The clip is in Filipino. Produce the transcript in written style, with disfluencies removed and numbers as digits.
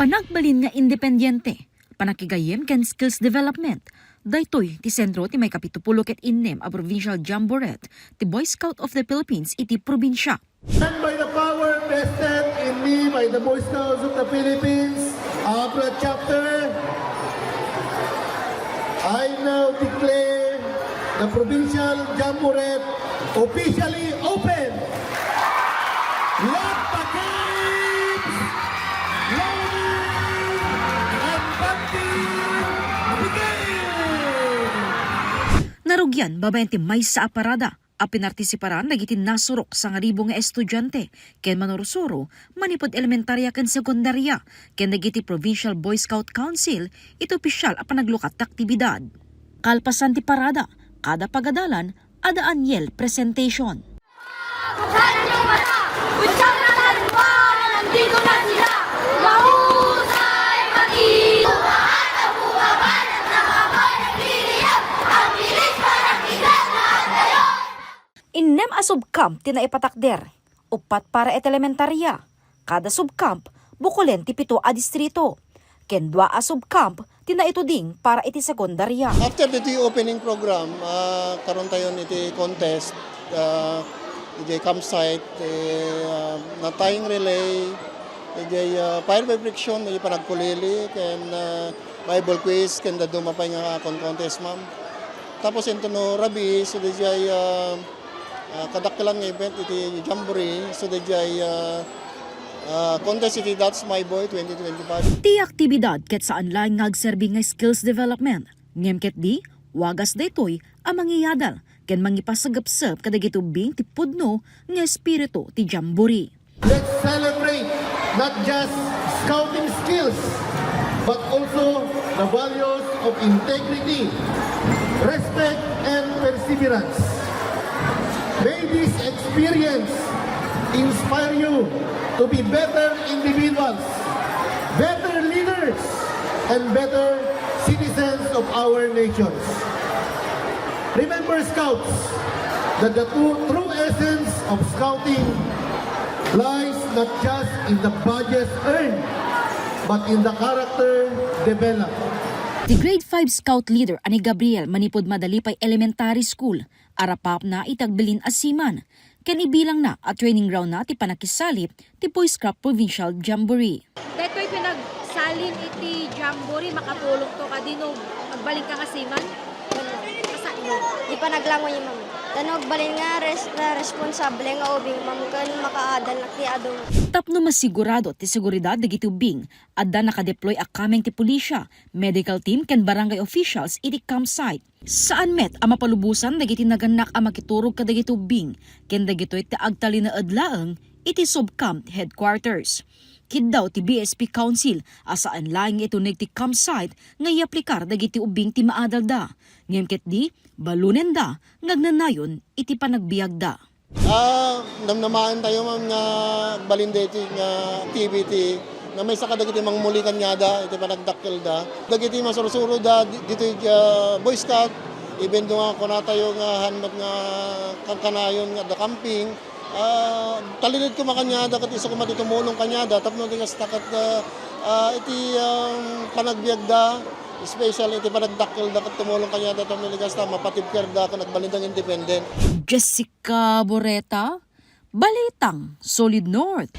Panagbalin nga independyente, panakigayem ken skills development. Daytoy ti sentro ti may kapitupulo ket innem a provincial jamboree ti Boy Scout of the Philippines iti probinsya. And by the power vested in me by the Boy Scouts of the Philippines, Abra chapter, I now declare the provincial jamboree officially open. Let the games, learning, and bunting begin! Narugyan babayan ti may sa aparada. A pinartisiparan nagitin nasurok sa ngaribo nga estudyante ken manursuro manipod elementarya ken sekundarya ken nagiti Provincial Boy Scout Council ito opisyal a panaglukat ta aktibidad. Kalpasan ti parada, kada pagadalan ada anyel presentation. Saan yung mata? Unsang nakalwa na nandito na sila. Mahusay mag-iumaan ang bumaban at nakabay nagliliyap. Ang bilis parang kigat na ngayon. Innem a subcamp ti naipatakder, upat para et elementarya. Kada subcamp, bukulen ti 7 a distrito. Ken 2 a subcamp ti naituding para iti sekundarya. After the opening program, karon tayo iti contest, iti campsite, na tayong relay, iti fire by friction, iti panagkulili, ken Bible quiz, ken dumapay nga contest ma'am. Tapos ito no rabi, so iti kadakkelan nga event iti jamboree, so iti contest iti That's My Boy 2025. Ti aktibidad ket saan lang ngagserbi nga skills development. Ngem ket di, wagas daytoy a mangyadal ken mangipasagapsap kadagiti ubing ti pudno nga espiritu ti jamboree. Let's celebrate not just scouting skills, but also the values of integrity, respect, and perseverance. May this experience inspire you to be better individuals, better leaders, and better citizens of our nations. Remember, Scouts, that the true essence of scouting lies not just in the badges earned, but in the character developed. Ti grade 5 scout leader ani Gabriel manipod Madalipay Elementary School, arapap na itagbilin asiman, ken ibilang na at training ground na ti panakisalip ti Boy Scout Provincial Jamboree. Deto'y pinagsalin iti jamboree, makatulong to ka din o magbalik ka kasiman. Di pa naglangoy yung ma'am. Tanog balin nga responsable nga ubing ma'am kan makaadal na ti adong. Tapno masigurado ti seguridad dagiti ubing, adda nakadeploy a kameng ti pulisya, medical team ken barangay officials iti campsite. Saan met a mapalubusan dagiti naganak a makiturog kadagiti ubing, ken dagitoy ti agtali na adlaeng iti subcamp headquarters. Kiddaw ti BSP Council asaan laing ito ti campsite nga iaplikar dagiti ubing ti maadalda. Ngem ket di balunen da ngagnanayon iti panagbiagda. Namnamaan tayo ma'am nga balindeti nga activity na may saka dagiti mangmuli kanyada iti panagdakkel da. Dagiti masursuro da dito Boy Scout even nga kuna tayo nga hanmat nga kanayon nga da camping. Talinid ko makanyada kat isa ko matitumulong kanyada tapno ti kastakat iti panagbiagda especially iti panagdakkel da kat tumulong kanyada tapno ti kasta mapatibker da kat nagbalindang independent. Jessica Boreta, Balitang Solid North.